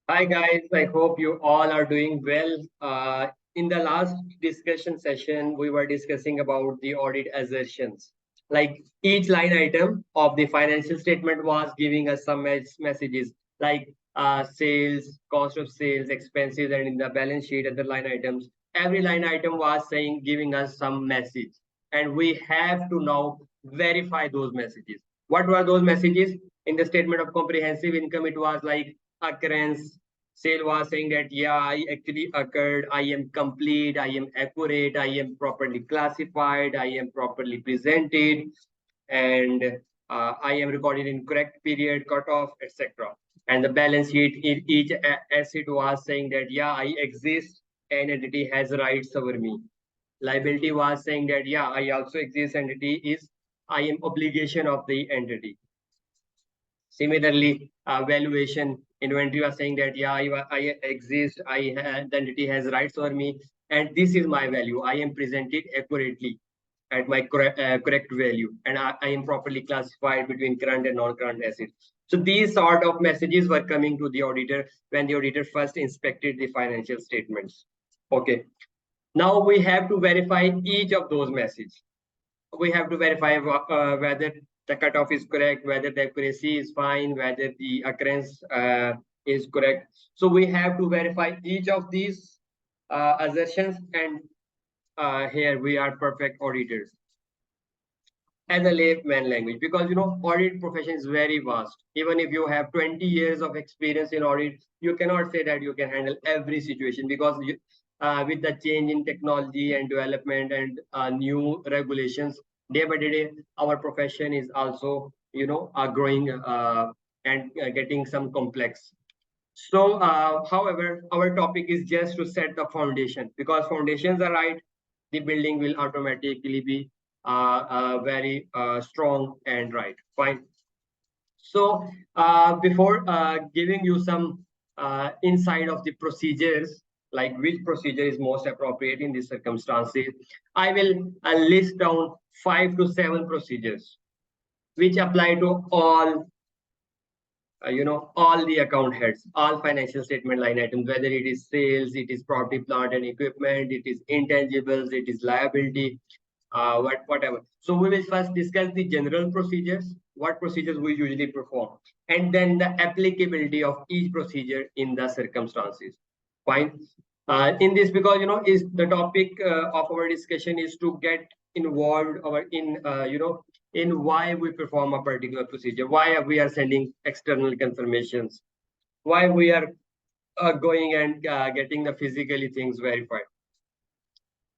Hi guys, I hope you all are doing well. In the last discussion session, we were discussing about the audit assertions. Like each line item of the financial statement was giving us some messages like sales, cost of sales, expenses, and in the balance sheet, other line items. Every line item was saying, giving us some message. And we have to now verify those messages. What were those messages? In the statement of comprehensive income, it was like occurrence. Sale was saying that, yeah, I actually occurred, I am complete, I am accurate, I am properly classified, I am properly presented, and I am recorded in correct period, cutoff, etc. And the balance sheet in each asset was saying that, yeah, I exist, an entity has rights over me. Liability was saying that, yeah, I also exist, entity is, I am obligation of the entity. Similarly, valuation inventory was saying that, yeah, I exist, the entity has rights over me, and this is my value. I am presented accurately at my correct value, and I am properly classified between current and non-current assets. So these sort of messages were coming to the auditor when the auditor first inspected the financial statements. Okay, now we have to verify each of those messages. We have to verify whether the cutoff is correct, whether the accuracy is fine, whether the occurrence is correct. So we have to verify each of these assertions, and here we are perfect auditors as a layman language, because audit profession is very vast. Even if you have 20 years of experience in audit, you cannot say that you can handle every situation, because with the change in technology and development and new regulations, day by day our profession is also growing and getting some complex. So however, our topic is just to set the foundation, because foundations are right, the building will automatically be very strong and right. Fine. So before giving you some insight of the procedures, like which procedure is most appropriate in these circumstances, I will list down 5 to 7 procedures which apply to all the account heads, all financial statement line items, whether it is sales, it is property, plant and equipment, it is intangibles, it is liability, whatever. So we will first discuss the general procedures, what procedures we usually perform, and then the applicability of each procedure in the circumstances. Fine. In this, because is the topic of our discussion is to get involved or in why we perform a particular procedure, why we are sending external confirmations, why we are going and getting the physically things verified.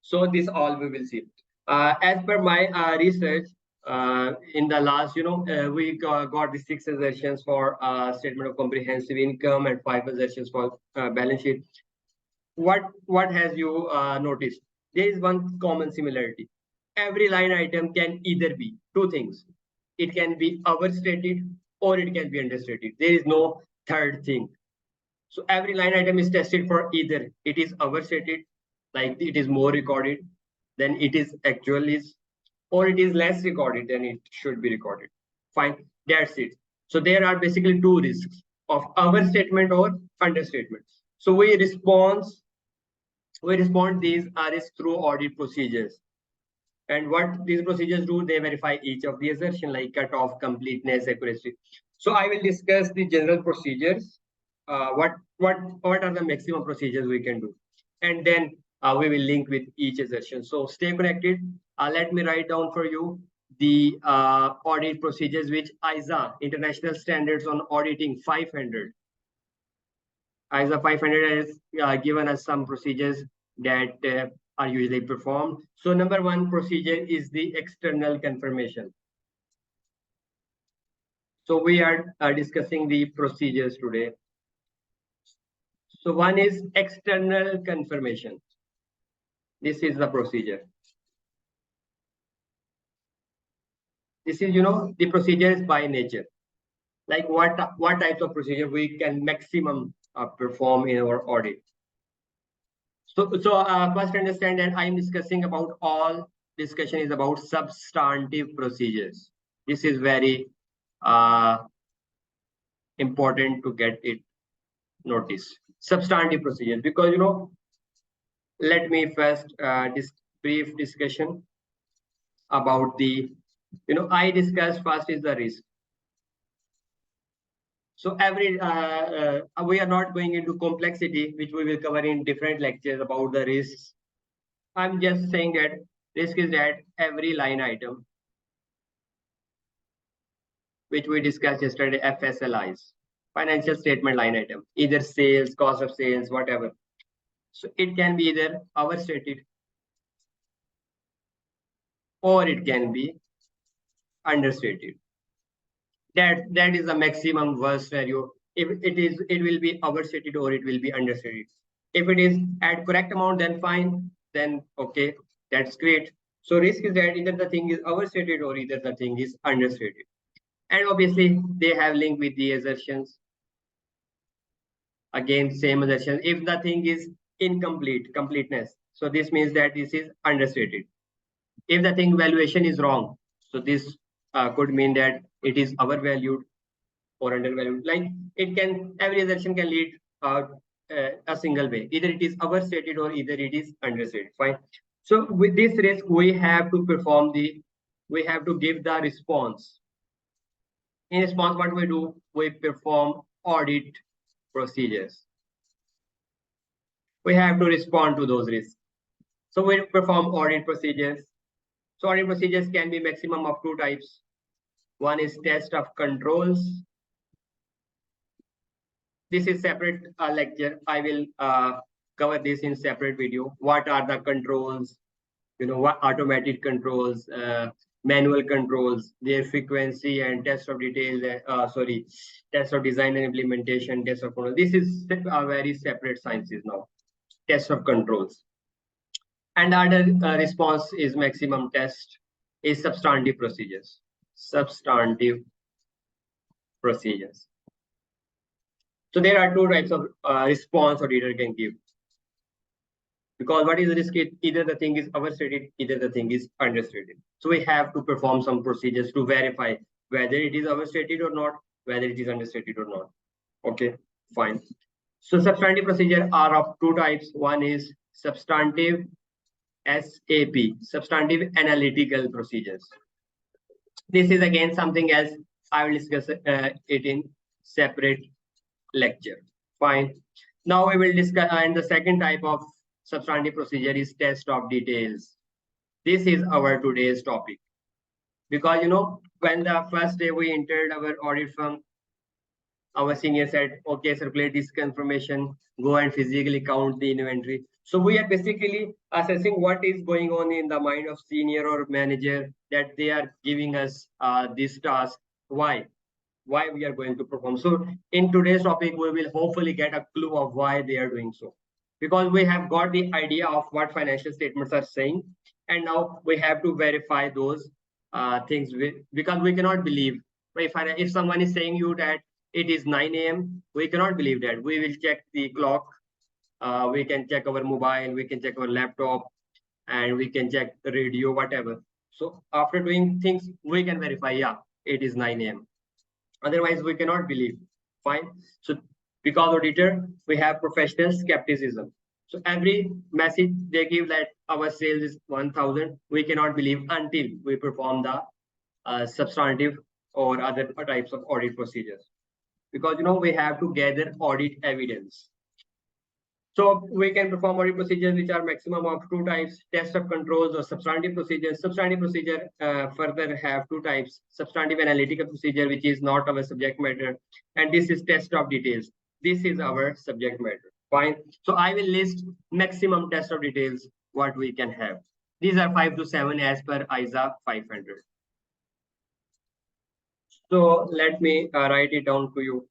So this all we will see. As per my research, in the last, we got the 6 assertions for statement of comprehensive income and 5 assertions for balance sheet. What has you noticed? There is one common similarity. Every line item can either be 2 things. It can be overstated or it can be understated. There is no third thing. So every line item is tested for either it is overstated, like it is more recorded than it is actual is, or it is less recorded than it should be recorded. Fine, that's it. So there are basically 2 risks of overstatement or understatement. So we respond these is through audit procedures. And what these procedures do, they verify each of the assertion like cutoff, completeness, accuracy. So I will discuss the general procedures. What are the maximum procedures we can do, and then we will link with each assertion. So stay connected. Let me write down for you the audit procedures which ISA, International Standards on Auditing 500. ISA 500 has given us some procedures that are usually performed. So number 1 procedure is the external confirmation. So we are discussing the procedures today. So one is external confirmation. This is the procedure. This is, the procedures by nature. Like what types of procedure we can maximum perform in our audit. So first understand that I am discussing about all discussion is about substantive procedures. This is very important to get it notice. Substantive procedures, because let me first this brief discussion about the I discussed first is the risk. So we are not going into complexity, which we will cover in different lectures about the risks. I'm just saying that risk is that every line item which we discussed yesterday, FSLIs, financial statement line item, either sales, cost of sales, whatever. So it can be either overstated or it can be understated. That is the maximum worst scenario. If it will be overstated or it will be understated. If it is at correct amount, then fine. Then okay, that's great. So risk is that either the thing is overstated or either the thing is understated. And obviously they have link with the assertions. Again, same assertion. If the thing is incomplete, completeness. So this means that this is understated. If the thing valuation is wrong, so this could mean that it is overvalued or undervalued. Like it can, every assertion can lead a single way. Either it is overstated or either it is understated. Fine. So with this risk, we have to give the response. In response, what we do, we perform audit procedures. We have to respond to those risks. So we perform audit procedures. So audit procedures can be maximum of two types. One is test of controls. This is separate lecture. I will cover this in separate video. What are the controls? What automatic controls, manual controls, their frequency and test of details. Test of design and implementation, test of control. This is a very separate sciences now. Test of controls. And other response is maximum test is substantive procedures. Substantive procedures. So there are two types of response auditor can give. Because what is the risk? Either the thing is overstated, either the thing is understated. So we have to perform some procedures to verify whether it is overstated or not, whether it is understated or not. Okay, fine. So substantive procedure are of two types. One is substantive SAP, substantive analytical procedures. This is again something else. I will discuss it in separate lecture. Fine. Now we will discuss, and the second type of substantive procedure is test of details. This is our today's topic. Because when the first day we entered our audit firm, our senior said, okay, circulate this information, go and physically count the inventory. So we are basically assessing what is going on in the mind of senior or manager that they are giving us this task. Why we are going to perform. So in today's topic, we will hopefully get a clue of why they are doing so. Because we have got the idea of what financial statements are saying. And now we have to verify those things because we cannot believe. If someone is saying you that it is 9 a.m., we cannot believe that. We will check the clock. We can check our mobile, we can check our laptop, and we can check the radio, whatever. So after doing things, we can verify, yeah, it is 9 a.m. Otherwise, we cannot believe. Fine. So because auditor, we have professional skepticism. So every message they give that our sales is 1,000, we cannot believe until we perform the substantive or other types of audit procedures. Because we have to gather audit evidence. So we can perform audit procedures which are maximum of two types, test of controls or substantive procedures. Substantive procedure further have two types, substantive analytical procedure, which is not our subject matter. And this is test of details. This is our subject matter. Fine. So I will list maximum test of details, what we can have. These are 5 to 7 as per ISA 500. So let me write it down to you.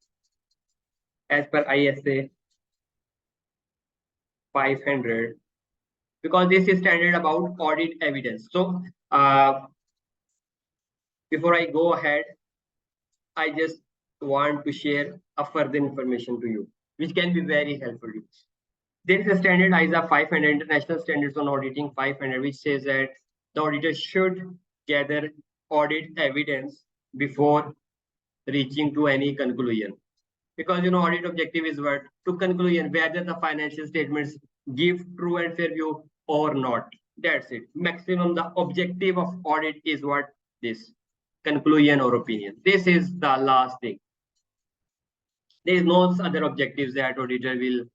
As per ISA 500, because this is standard about audit evidence. So before I go ahead, I just want to share a further information to you, which can be very helpful to you. There is a standard ISA 500, International Standards on Auditing 500, which says that the auditor should gather audit evidence before reaching to any conclusion. because audit objective is what to conclusion whether the financial statements give true and fair view or not. That's it. Maximum the objective of audit is what this conclusion or opinion. This is the last thing. There is no other objectives that auditor will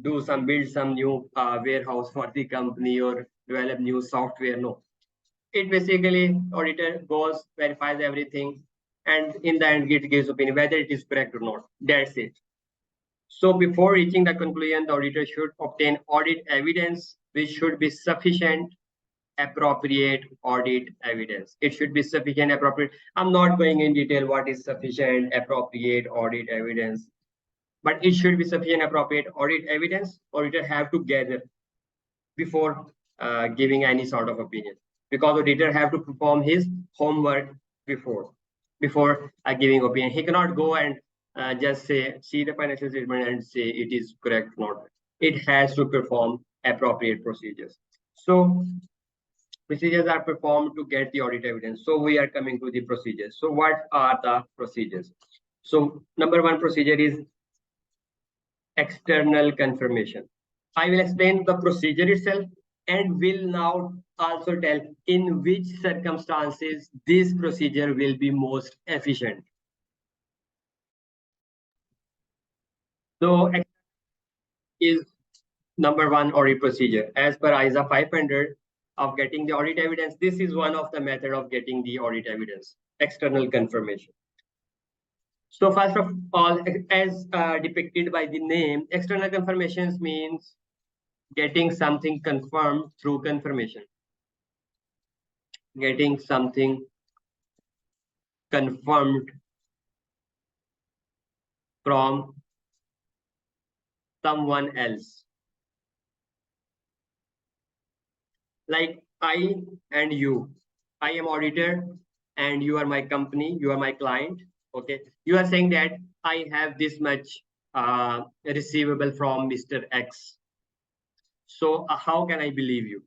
do some build some new warehouse for the company or develop new software. No, it basically auditor goes verifies everything and in the end it gives opinion whether it is correct or not. That's it. So before reaching the conclusion, the auditor should obtain audit evidence which should be sufficient, appropriate audit evidence. It should be sufficient, appropriate. I'm not going in detail what is sufficient, appropriate audit evidence, but it should be sufficient, appropriate audit evidence. Auditor have to gather before giving any sort of opinion, because auditor have to perform his homework before giving opinion. He cannot go and just say see the financial statement and say it is correct or not. It has to perform appropriate procedures. So procedures are performed to get the audit evidence. So we are coming to the procedures. So what are the procedures? So number one procedure is external confirmation. I will explain the procedure itself and will now also tell in which circumstances this procedure will be most efficient. So is number one audit procedure. As per ISA 500 of getting the audit evidence, this is one of the method of getting the audit evidence, external confirmation. So first of all, as depicted by the name, external confirmations means getting something confirmed through confirmation. Getting something confirmed from someone else. Like I and you. I am auditor and you are my company, you are my client. Okay. You are saying that I have this much receivable from Mr. X. So how can I believe you?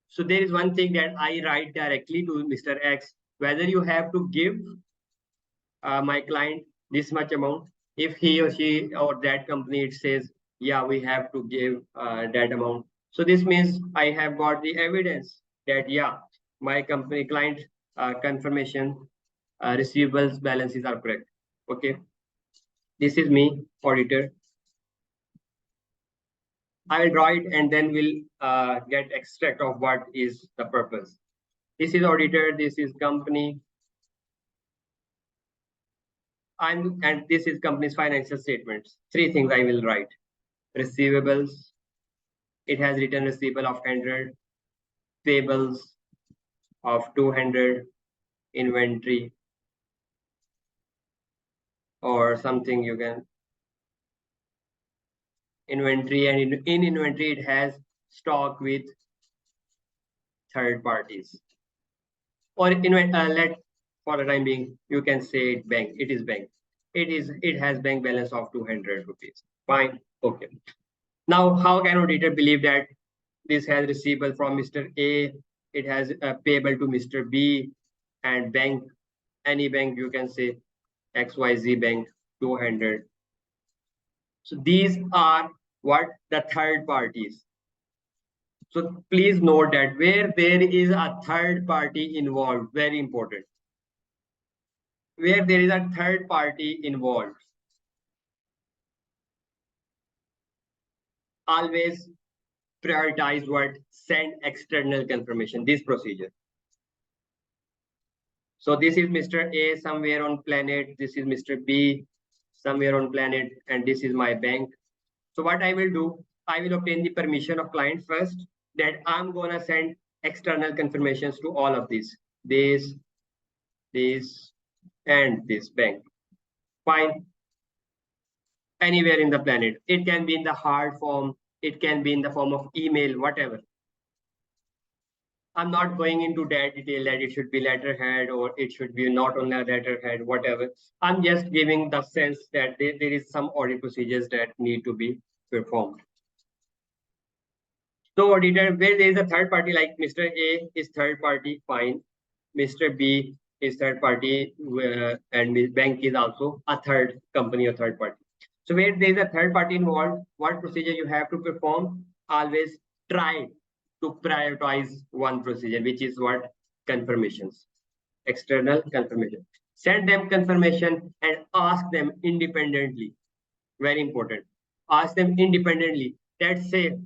So there is one thing that I write directly to Mr. X, whether you have to give my client this much amount. If he or she or that company, it says, yeah, we have to give that amount. So this means I have got the evidence that, yeah, my company client confirmation receivables balances are correct. Okay. This is me, auditor. I will draw it and then we'll get extract of what is the purpose. This is auditor, this is company. And this is company's financial statements. Three things I will write. Receivables. It has written receivable of 100. Payables of 200. Inventory. Or something you can. Inventory, and in inventory it has stock with third parties. Or let for the time being you can say bank. It is bank. It has bank balance of 200 rupees. Fine. Okay. Now, how can auditor believe that this has receivable from Mr. A, it has payable to Mr. B, and bank, any bank you can say XYZ bank 200. So these are what the third parties. So please note that where there is a third party involved, very important. Where there is a third party involved, always prioritize what send external confirmation, this procedure. So this is Mr. A somewhere on planet, this is Mr. B somewhere on planet, and this is my bank. So what I will do, I will obtain the permission of client first that I'm gonna send external confirmations to all of these, this, and this bank. Fine. Anywhere in the planet. It can be in the hard form, it can be in the form of email, whatever. I'm not going into that detail that it should be letterhead or it should be not only a letterhead, whatever. I'm just giving the sense that there is some audit procedures that need to be performed. So auditor, where there is a third party, like Mr. A is third party, fine. Mr. B is third party, and bank is also a third company or third party. So where there is a third party involved, what procedure you have to perform? Always try to prioritize one procedure, which is what? Confirmations, external confirmation. Send them confirmation and ask them independently. Very important. Ask them independently. Let's say,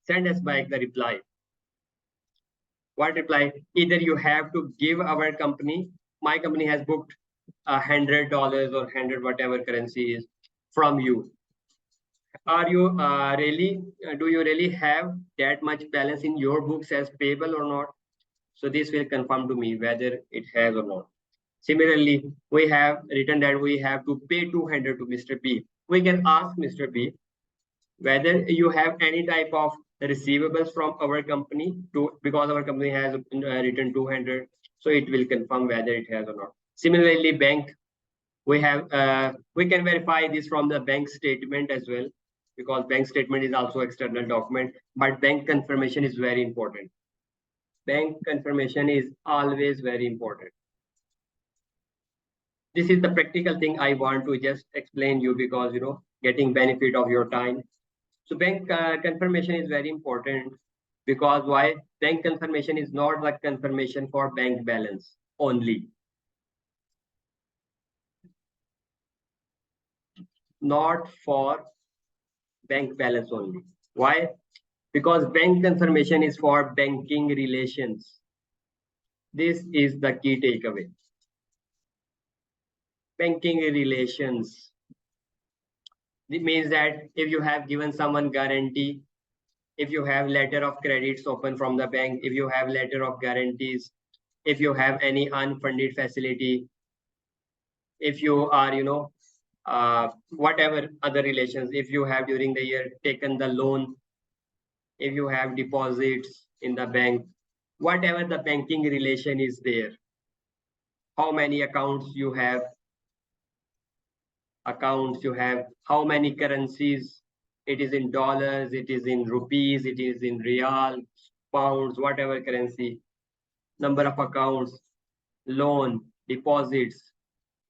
send us back the reply. What reply? Either you have to give our company, my company has booked $100 or 100 whatever currency is from you. Are you do you really have that much balance in your books as payable or not? So this will confirm to me whether it has or not. Similarly, we have written that we have to pay 200 to Mr. B. We can ask Mr. B whether you have any type of receivables from our company, because our company has written 200, so it will confirm whether it has or not. Similarly, bank, we can verify this from the bank statement as well, because bank statement is also external document, but bank confirmation is very important. Bank confirmation is always very important. This is the practical thing I want to just explain you, because getting benefit of your time. So bank confirmation is very important, because why? Bank confirmation is not like confirmation for bank balance only. Not for bank balance only. Why? Because bank confirmation is for banking relations. This is the key takeaway. Banking relations. It means that if you have given someone guarantee, if you have letter of credits open from the bank, if you have letter of guarantees, if you have any unfunded facility, if you are, whatever other relations, if you have during the year taken the loan, if you have deposits in the bank, whatever the banking relation is there, how many accounts you have, how many currencies, it is in dollars, it is in rupees, it is in real, pounds, whatever currency, number of accounts, loan, deposits,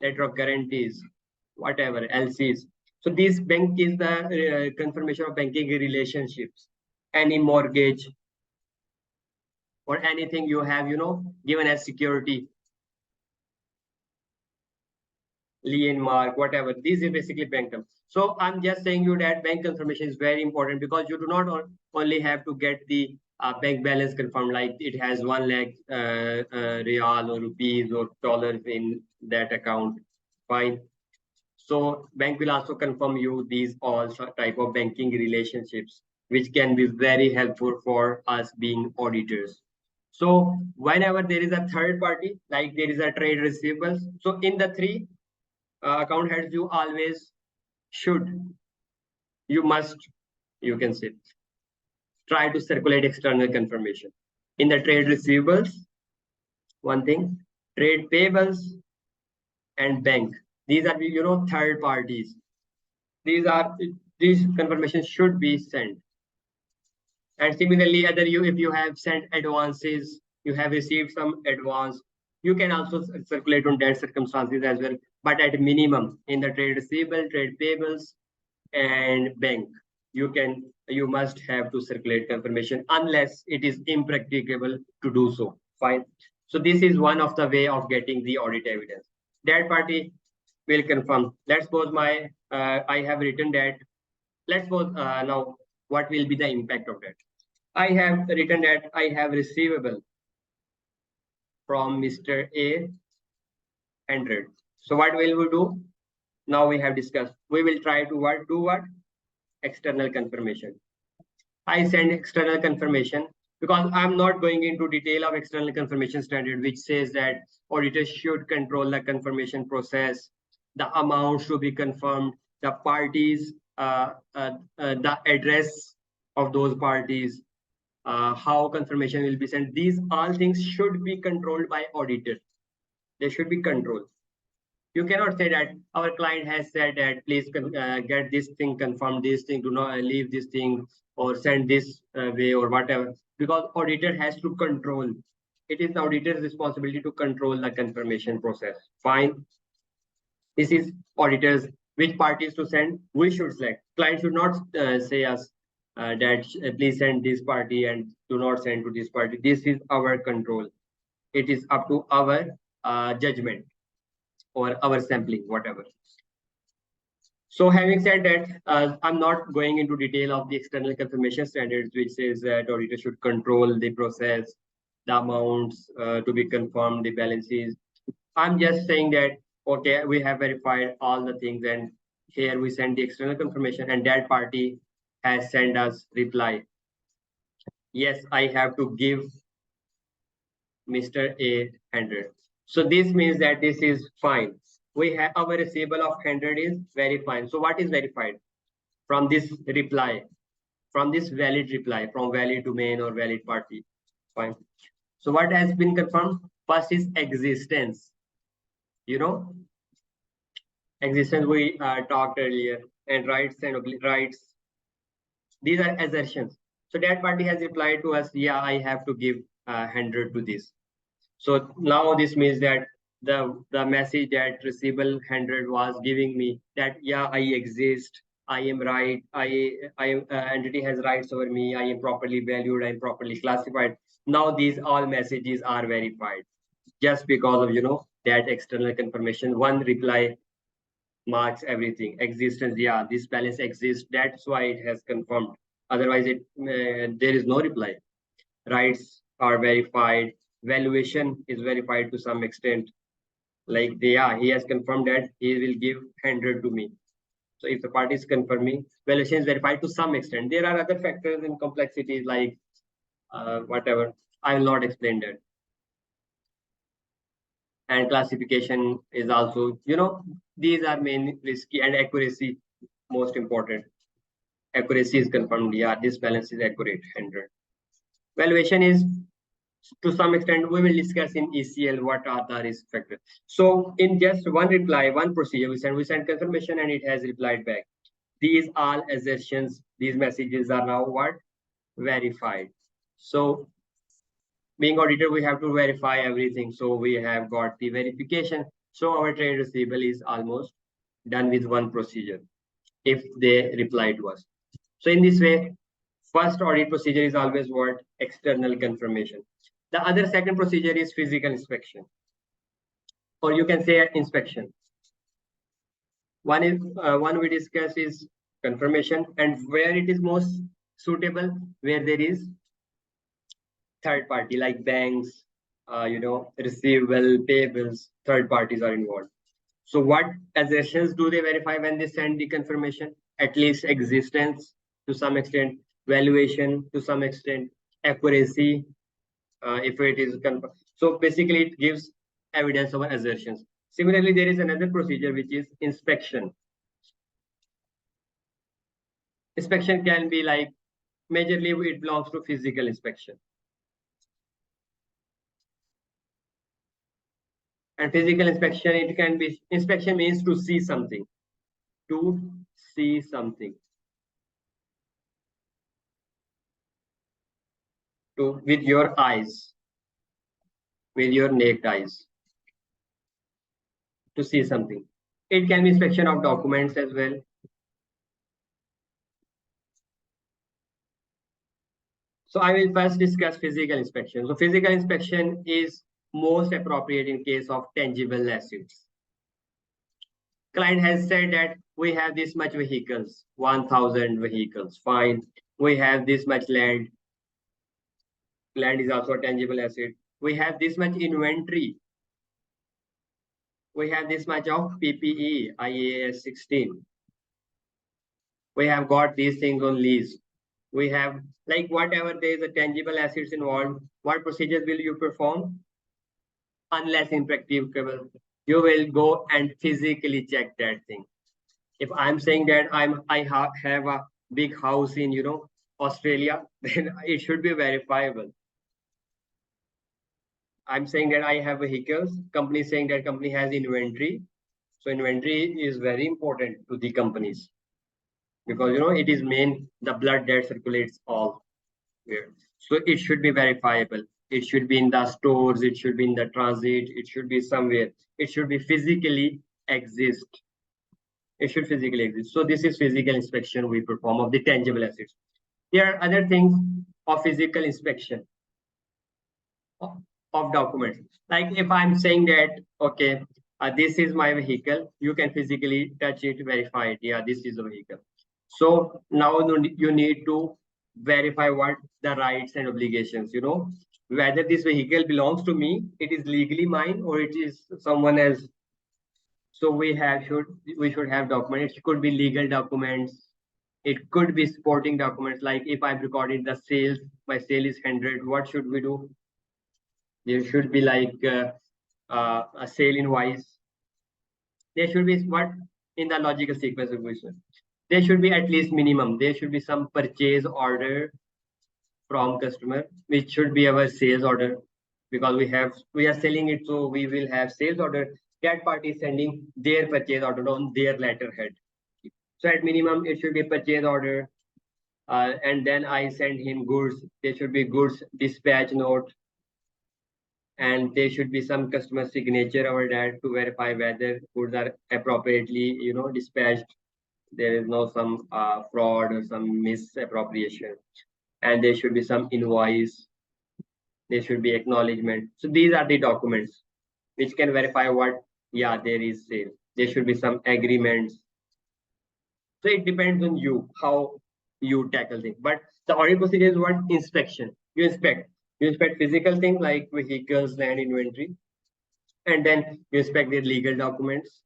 letter of guarantees, whatever, LCs. So this bank is the confirmation of banking relationships. Any mortgage or anything you have, given as security, lien mark, whatever. This is basically bank term. So I'm just saying you that bank confirmation is very important, because you do not only have to get the bank balance confirmed, like it has 1 lakh real or rupees or dollars in that account. Fine. So bank will also confirm you these all type of banking relationships, which can be very helpful for us being auditors. So whenever there is a third party, like there is a trade receivables, so in the three account heads, you always must, you can say, try to circulate external confirmation. In the trade receivables, one thing, trade payables and bank. These are, third parties. These confirmations should be sent. And similarly, if you have sent advances, you have received some advance, you can also circulate on that circumstances as well. But at minimum, in the trade receivable, trade payables, and bank, you must have to circulate confirmation unless it is impracticable to do so. Fine. So this is one of the way of getting the audit evidence. That party will confirm. Let's suppose I have written that. Let's suppose now what will be the impact of that? I have written that I have receivable from Mr. A 100. So what will we do? Now we have discussed. We will try to do what? External confirmation. I send external confirmation, because I'm not going into detail of external confirmation standard, which says that auditors should control the confirmation process, the amount should be confirmed, the parties, the address of those parties, how confirmation will be sent. These all things should be controlled by auditor. They should be controlled. You cannot say that our client has said that please get this thing confirmed, this thing, do not leave this thing or send this way or whatever, because auditor has to control. it is the auditor's responsibility to control the confirmation process. Fine. This is auditors which parties to send. We should select. Client should not say us that please send this party and do not send to this party. This is our control. It is up to our judgment or our sampling, whatever. So having said that, I'm not going into detail of the external confirmation standards, which says that auditor should control the process, the amounts to be confirmed, the balances. I'm just saying that, okay, we have verified all the things and here we send the external confirmation and that party has sent us reply. Yes, I have to give Mr. A 100. So this means that this is fine. We have our receivable of 100 is very fine. So what is verified? From this reply, from this valid reply, from valid domain or valid party. Fine. So what has been confirmed? First is existence. You know, existence we talked earlier, and rights and rights. These are assertions. So that party has replied to us, yeah, I have to give 100 to this. So now this means that the message that receivable 100 was giving me that, yeah, I exist, I am right, I entity has rights over me, I am properly valued, I am properly classified. Now these all messages are verified just because of that external confirmation. One reply marks everything. Existence, yeah, this balance exists, that's why it has confirmed. Otherwise it there is no reply. Rights are verified, valuation is verified to some extent. Like yeah, he has confirmed that he will give 100 to me. So if the party is confirming, valuation is verified to some extent. There are other factors in complexities like whatever. I will not explain that. And classification is also, these are main risky, and accuracy most important. Accuracy is confirmed. Yeah, this balance is accurate 100. Valuation is to some extent we will discuss in ECL what are the risk factors. So in just one reply, one procedure, we send confirmation and it has replied back. These all assertions, these messages are now what? Verified. So being auditor, we have to verify everything. So we have got the verification. So our trade receivable is almost done with one procedure if they reply to us. So in this way, first audit procedure is always what? External confirmation. The other second procedure is physical inspection, or you can say inspection. One we discuss is confirmation, and where it is most suitable, where there is third party like banks, receivable, payables, third parties are involved. So what assertions do they verify when they send the confirmation? At least existence to some extent, valuation to some extent, accuracy, if it is confirmed. So basically it gives evidence of assertions. Similarly, there is another procedure which is inspection. Inspection can be like, majorly it belongs to physical inspection. And physical inspection, it can be, inspection means to see something. To see something. To, with your eyes. With your naked eyes. To see something. It can be inspection of documents as well. So I will first discuss physical inspection. So physical inspection is most appropriate in case of tangible assets. Client has said that we have this much vehicles, 1,000 vehicles, fine. We have this much land. Land is also a tangible asset. We have this much inventory. We have this much of PPE, IAS 16. We have got these things on lease. We have, like, whatever there is a tangible assets involved, what procedures will you perform? Unless impracticable, you will go and physically check that thing. If I'm saying that I have a big house in Australia, then it should be verifiable. I'm saying that I have vehicles, company is saying that company has inventory. So inventory is very important to the companies because it is the blood that circulates all where. So it should be verifiable. It should be in the stores, it should be in the transit, it should be somewhere. It should be physically exist. It should physically exist. So this is physical inspection we perform of the tangible assets. There are other things of physical inspection of documents. Like if I'm saying that, okay, this is my vehicle, you can physically touch it, verify it. Yeah, this is a vehicle. So now you need to verify what the rights and obligations, whether this vehicle belongs to me, it is legally mine, or it is someone else. So we should have documents. It could be legal documents. It could be sporting documents. Like if I've recorded the sales, my sale is 100. What should we do? There should be like a sale invoice. There should be what in the logical sequence of question. There should be at least minimum. There should be some purchase order from customer, which should be our sales order, because we are selling it, so we will have sales order. That party is sending their purchase order on their letterhead. So at minimum, it should be purchase order, and then I send him goods. There should be goods dispatch note, and there should be some customer signature over that to verify whether goods are appropriately, dispatched. There is no some fraud or some misappropriation, and there should be some invoice. There should be acknowledgement. So these are the documents which can verify what, yeah, there is sale. There should be some agreements. So it depends on you how you tackle things. But the audit procedure is what? Inspection. You inspect. You inspect physical things like vehicles, land, inventory, and then you inspect their legal documents.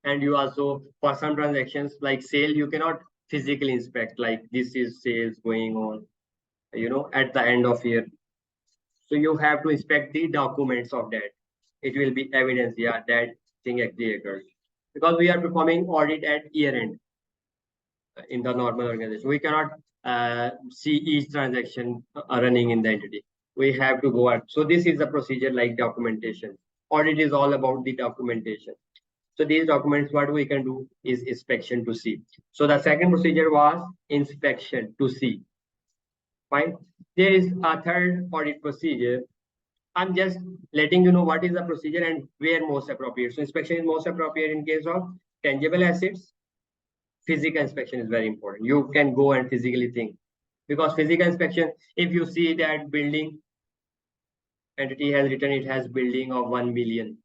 And you also, for some transactions like sale, you cannot physically inspect, like this is sales going on, at the end of year. So you have to inspect the documents of that. It will be evidence, yeah, that thing actually occurs. Because we are performing audit at year end in the normal organization. We cannot see each transaction running in the entity. We have to go out. So this is a procedure like documentation. Audit is all about the documentation. So these documents, what we can do is inspection to see. So the second procedure was inspection to see. Fine. There is a third audit procedure. I'm just letting you know what is the procedure and where most appropriate. So inspection is most appropriate in case of tangible assets. Physical inspection is very important. You can go and physically think, because physical inspection, if you see that building, entity has written it has building of $1 million,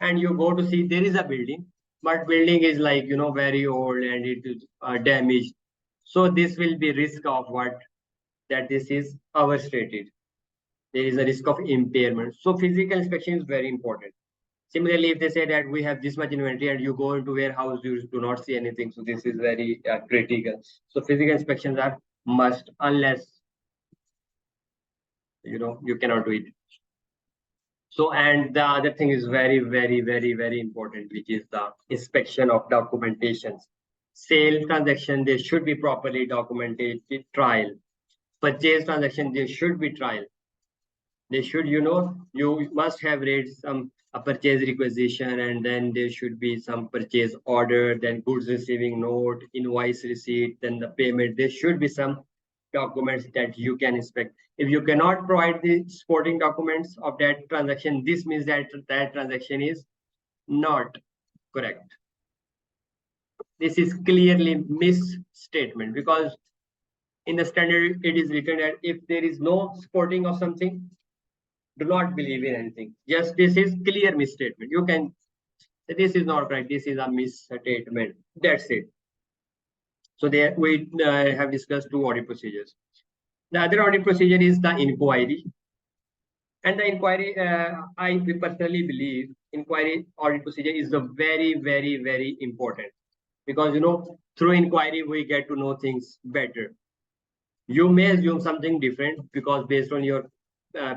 and you go to see there is a building, but building is like, very old and it is damaged. So this will be risk of what, that this is overstated. There is a risk of impairment. So physical inspection is very important. Similarly, if they say that we have this much inventory and you go into warehouse, you do not see anything. So this is very critical. So physical inspections are must, unless, you cannot do it. So, and the other thing is very, very, very, very important, which is the inspection of documentations. Sale transaction, they should be properly documented. Trial. Purchase transaction, they should be trial. They should, you must have read some a purchase requisition, and then there should be some purchase order, then goods receiving note, invoice receipt, then the payment. There should be some documents that you can inspect. If you cannot provide the supporting documents of that transaction, this means that that transaction is not correct. This is clearly misstatement, because in the standard it is written that if there is no supporting of something, do not believe in anything. Just this is clear misstatement. You can say this is not right. This is a misstatement. That's it. So there we have discussed two audit procedures. The other audit procedure is the inquiry. And the inquiry, I personally believe inquiry audit procedure is the very, very, very important, because through inquiry we get to know things better. You may assume something different because based on your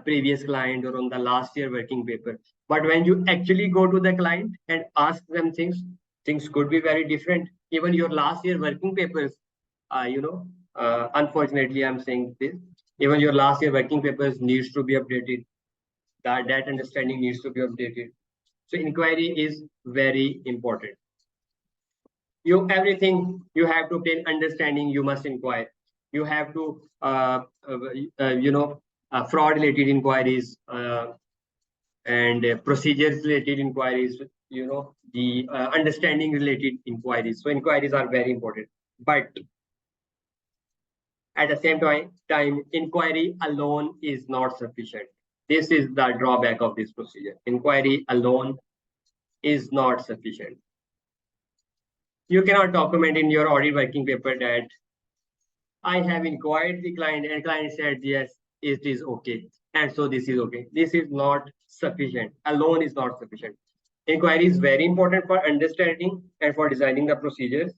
previous client or on the last year working paper. But when you actually go to the client and ask them things could be very different. Even your last year working papers, unfortunately, I'm saying this, even your last year working papers needs to be updated. That understanding needs to be updated. So inquiry is very important. Everything you have to obtain understanding, you must inquire. You have to fraud related inquiries, and procedures related inquiries, the understanding related inquiries. So inquiries are very important, but at the same time, inquiry alone is not sufficient. This is the drawback of this procedure. Inquiry alone is not sufficient. You cannot document in your audit working paper that I have inquired the client and client said, yes, it is okay. And so this is okay. This is not sufficient. Alone is not sufficient. Inquiry is very important for understanding and for designing the procedures.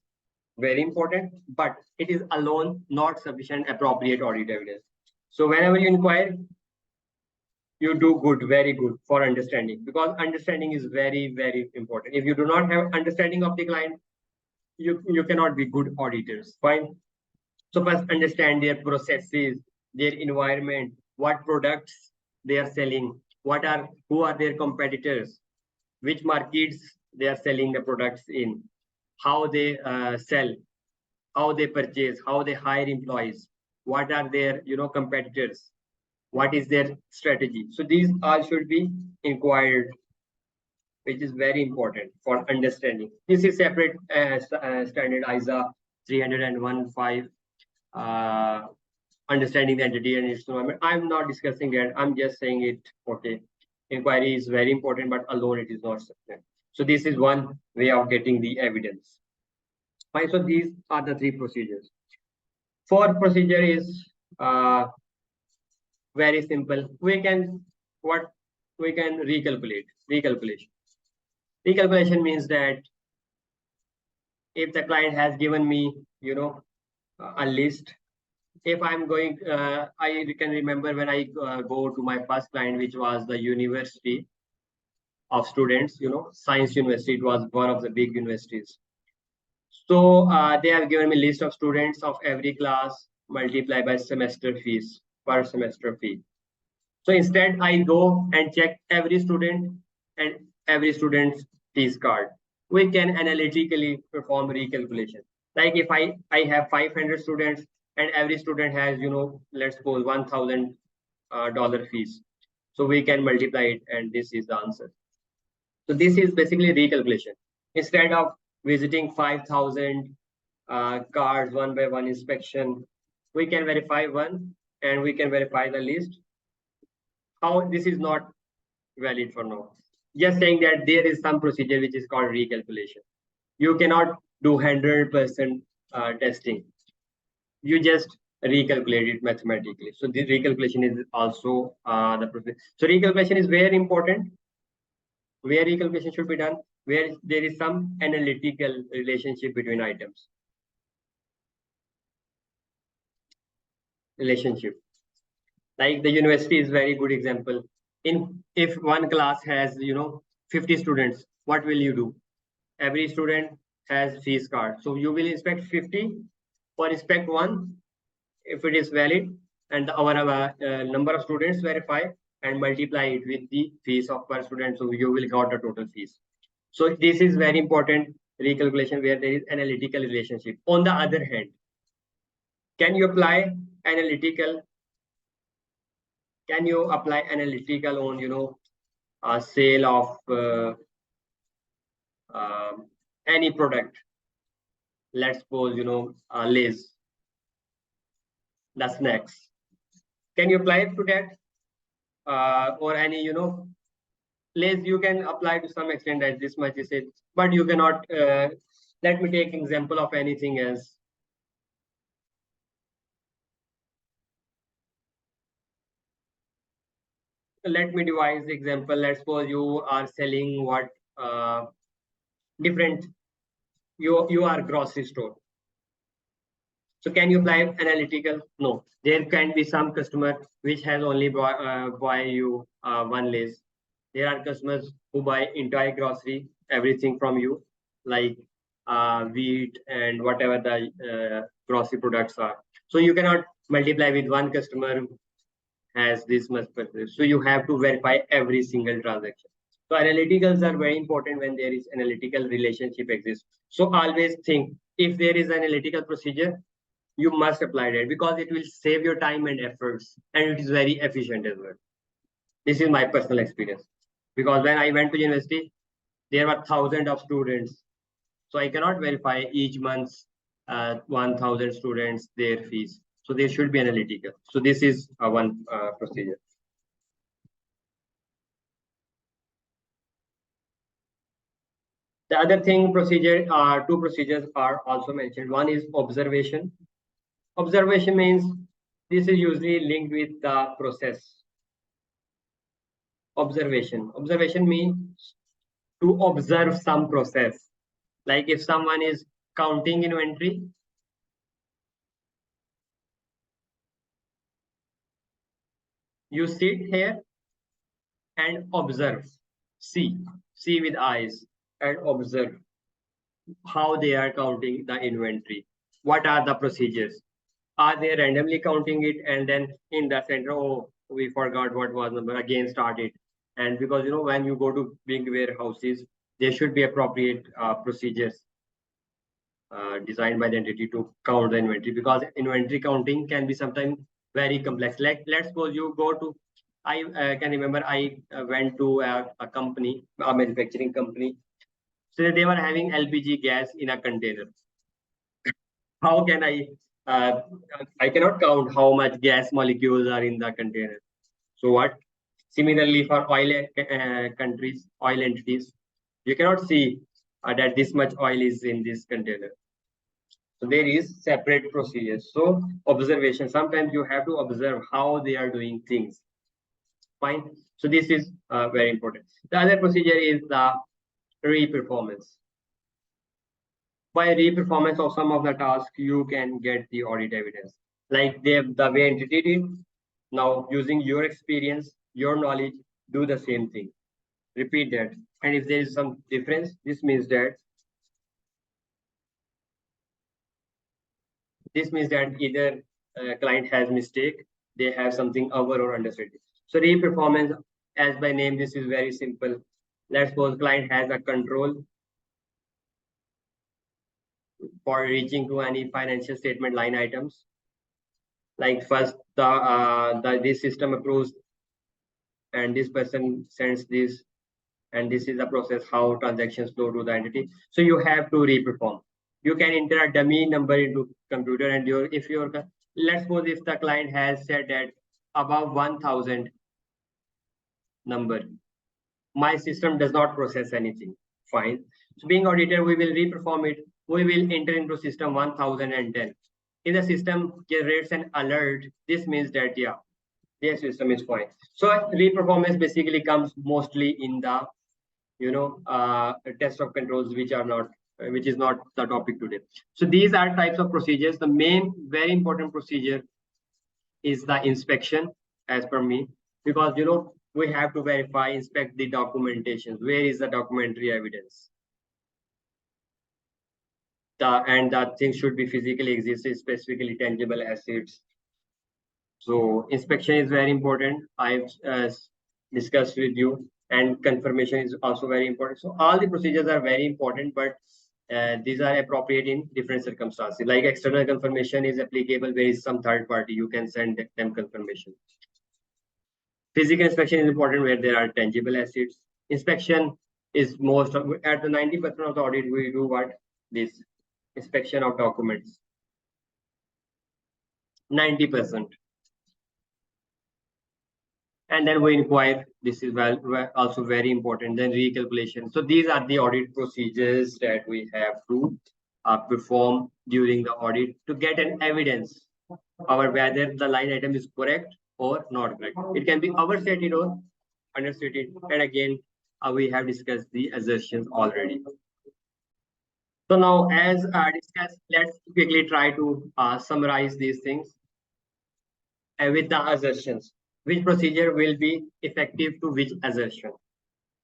Very important, but it is alone not sufficient appropriate audit evidence. So whenever you inquire, you do good, very good for understanding, because understanding is very, very important. If you do not have understanding of the client, you cannot be good auditors. Fine. So first understand their processes, their environment, what products they are selling, who are their competitors, which markets they are selling the products in, how they sell, how they purchase, how they hire employees, what are their competitors, what is their strategy. So these all should be inquired, which is very important for understanding. This is separate standard ISA 301.5, understanding the entity and its environment. I'm not discussing that. I'm just saying it. Okay, inquiry is very important, but alone it is not sufficient. So this is one way of getting the evidence. Fine. So these are the three procedures. Fourth procedure is very simple. We can recalculate. Recalculation means that if the client has given me, a list. If I'm going, I can remember when I go to my first client, which was the university of students, science university. It was one of the big universities. So they have given me list of students of every class multiplied by semester fees, per semester fee. So instead, I go and check every student and every student's fees card. We can analytically perform recalculation. Like if I have 500 students and every student has, let's suppose $1,000 fees. So we can multiply it, and this is the answer. So this is basically recalculation. Instead of visiting 5,000 cards one by one inspection, we can verify one and we can verify the list. How this is not valid for now. Just saying that there is some procedure which is called recalculation. You cannot do 100% testing. You just recalculate it mathematically. So the recalculation is also the process. So recalculation is very important. Where recalculation should be done, where there is some analytical relationship between items. Like the university is very good example. If one class has 50 students, what will you do? Every student has fees card, so you will inspect 50 or inspect one if it is valid, and our number of students verify and multiply it with the fees of per student, so you will got the total fees. So this is very important recalculation where there is analytical relationship. On the other hand, can you apply analytical on sale of any product? Let's suppose Lay's, the snacks. Can you apply it to that? Or any Lay's you can apply to some extent, that this much is it, but you cannot. Let me take example of anything else. Let me devise the example. Let's suppose you are selling what different. You are grocery store. So can you apply analytical? No. There can be some customer which has only buy you one Lay's. There are customers who buy entire grocery, everything from you, like wheat and whatever the grocery products are. So you cannot multiply with one customer has this much purchase. So you have to verify every single transaction. So analyticals are very important when there is analytical relationship exists. So always think, if there is an analytical procedure, you must apply that because it will save your time and efforts, and it is very efficient as well. This is my personal experience, because when I went to university, there were thousands of students, so I cannot verify each month's 1,000 students their fees. So they should be analytical. So this is one procedure. The other thing, two procedures are also mentioned. One is observation. Observation means this is usually linked with the process. Observation means to observe some process. Like if someone is counting inventory, you sit here and observe. See with eyes and observe how they are counting the inventory. What are the procedures? Are they randomly counting it and then in the center, oh, we forgot what was number, again start it? And because when you go to big warehouses, there should be appropriate procedures designed by the entity to count the inventory, because inventory counting can be sometimes very complex. Like let's suppose you go to, I can remember I went to a company, a manufacturing company. So they were having LPG gas in a container. How can uh, I cannot count how much gas molecules are in the container. So what? Similarly, for countries, oil entities, you cannot see that this much oil is in this container. So there is separate procedures. So observation, sometimes you have to observe how they are doing things. Fine. So this is very important. The other procedure is the re-performance. By re-performance of some of the tasks, you can get the audit evidence. Like the way entity did, now using your experience, your knowledge, do the same thing. Repeat that. And if there is some difference, this means that either client has mistake, they have something over or understated. So re-performance, as by name, this is very simple. Let's suppose client has a control for reaching to any financial statement line items. Like first, this system approves, and this person sends this, and this is the process how transactions flow to the entity. So you have to re-perform. You can enter a dummy number into computer, and if your let's suppose if the client has said that above 1,000 number, my system does not process anything. Fine. So being auditor, we will re-perform it. We will enter into system 1,010. In the system generates an alert. This means that yeah, their system is fine. So re-performance basically comes mostly in the test of controls, which is not the topic today. So these are types of procedures. The main very important procedure is the inspection, as per me, because we have to verify, inspect the documentation. Where is the documentary evidence? And that thing should be physically exist, specifically tangible assets. So inspection is very important. I've discussed with you, and confirmation is also very important. So all the procedures are very important, but these are appropriate in different circumstances. Like external confirmation is applicable where is some third party, you can send them confirmation. Physical inspection is important where there are tangible assets. Inspection is most at the 90% of the audit we do what? This inspection of documents. 90%. And then we inquire. This is also very important. Then recalculation. So these are the audit procedures that we have to perform during the audit to get an evidence over whether the line item is correct or not correct. It can be overstated or understated. And again, we have discussed the assertions already. So now, as discussed, let's quickly try to summarize these things with the assertions. Which procedure will be effective to which assertion?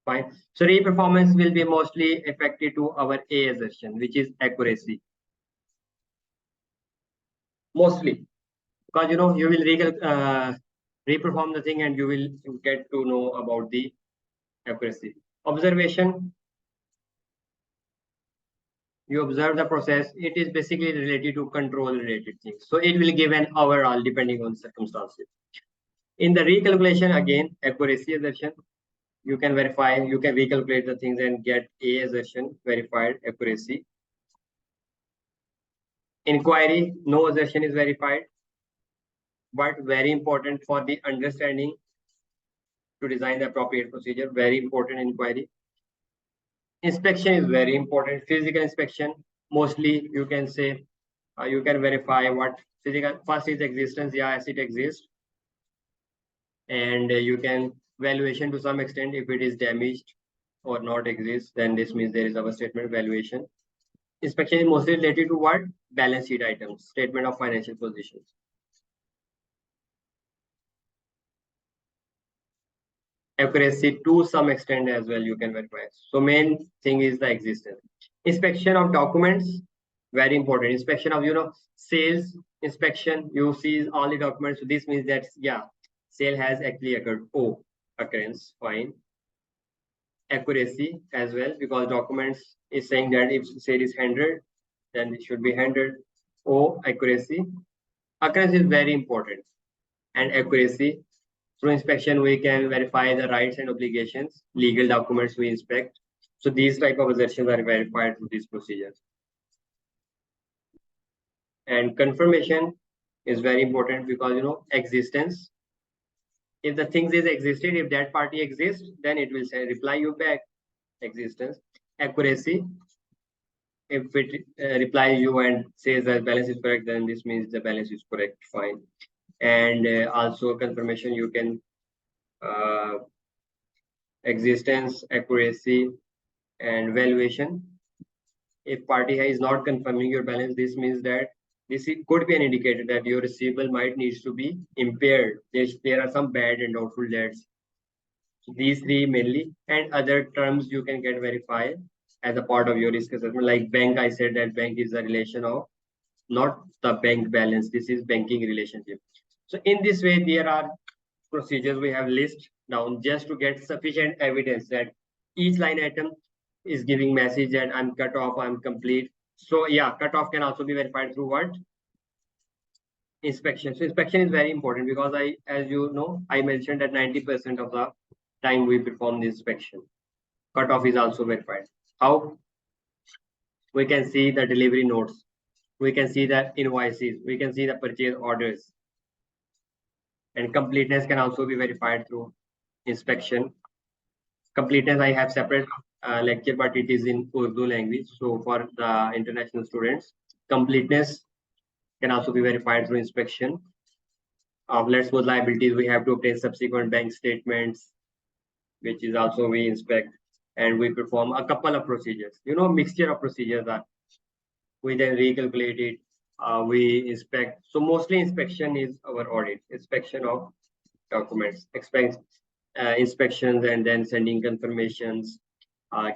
Fine. So re-performance will be mostly effective to our A assertion, which is accuracy. Mostly, because you will re-perform the thing and you will get to know about the accuracy. Observation, You observe the process. It is basically related to control related things. So it will give an overall depending on circumstances. In the recalculation, again, accuracy assertion, you can verify, you can recalculate the things and get A assertion, verified accuracy. Inquiry, no assertion is verified, but very important for the understanding to design the appropriate procedure, very important inquiry. Inspection is very important. Physical inspection, mostly you can say, you can verify what physical, first is existence, yeah, as it exists. And you can valuation to some extent if it is damaged or not exists, then this means there is our statement valuation. Inspection is mostly related to what? Balance sheet items, statement of financial positions. Accuracy to some extent as well, you can verify. So main thing is the existence. Inspection of documents, very important. Inspection of, sales inspection, you see all the documents. So this means that, yeah, sale has actually occurred. Oh, occurrence, fine. Accuracy as well, because documents is saying that if sale is 100, then it should be 100. Oh, accuracy. Occurrence is very important. And accuracy. Through inspection, we can verify the rights and obligations, legal documents we inspect. So these type of assertions are verified through these procedures. And confirmation is very important because, existence. If the things is existed, if that party exists, then it will say reply you back existence. Accuracy, if it replies you and says that balance is correct, then this means the balance is correct, fine. And also confirmation, you can existence, accuracy, and valuation. If party is not confirming your balance, this means that this could be an indicator that your receivable might needs to be impaired. There are some bad and doubtful debts. So these three mainly, and other terms you can get verified as a part of your risk assessment. Like bank, I said that bank is a relation of not the bank balance. This is banking relationship. So in this way, there are procedures we have list down just to get sufficient evidence that each line item is giving message that I'm cut off, I'm complete. So yeah, cut off can also be verified through what? Inspection. So inspection is very important because as you know, I mentioned that 90% of the time we perform the inspection. Cut off is also verified. How? We can see the delivery notes. We can see the invoices. We can see the purchase orders. And completeness can also be verified through inspection. Completeness, I have separate lecture, but it is in Urdu language. So for the international students, completeness can also be verified through inspection. Let's suppose liabilities, we have to obtain subsequent bank statements, which is also we inspect, and we perform a couple of procedures. Mixture of procedures are. We then recalculate it. We inspect. So mostly inspection is our audit. Inspection of documents, inspections, and then sending confirmations,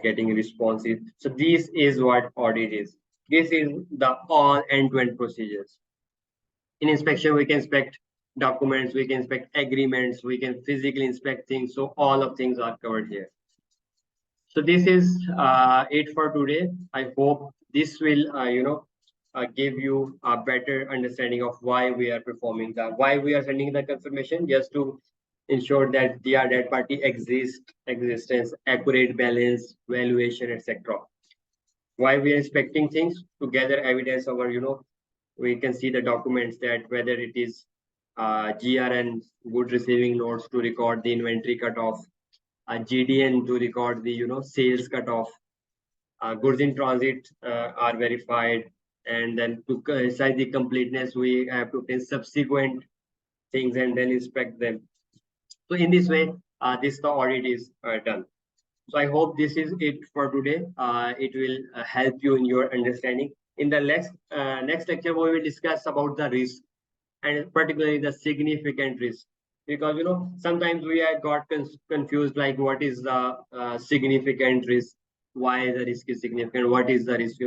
getting responses. So this is what audit is. This is the all end-to-end procedures. In inspection, we can inspect documents, we can inspect agreements, we can physically inspect things. So all of things are covered here. So this is it for today. I hope this will, give you a better understanding of why we are performing that, why we are sending the confirmation, just to ensure that the dead party existence, accurate balance, valuation, etc. Why we are inspecting things to gather evidence over, we can see the documents that whether it is GRN, good receiving notes, to record the inventory cutoff, GDN to record the sales cutoff, goods in transit are verified, and then to decide the completeness, we have to obtain subsequent things and then inspect them. So in this way, this the audit is done. So I hope this is it for today. It will help you in your understanding. In the next lecture, we will discuss about the risk, and particularly the significant risk, because sometimes we have got confused, like what is the significant risk, why the risk is significant, what is the risk,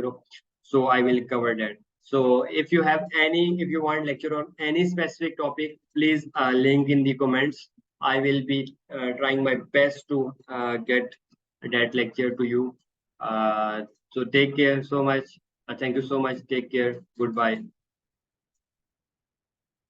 so I will cover that. So if you want lecture on any specific topic, please link in the comments. I will be trying my best to get that lecture to you So take care so much. Thank you so much. Take care. Goodbye.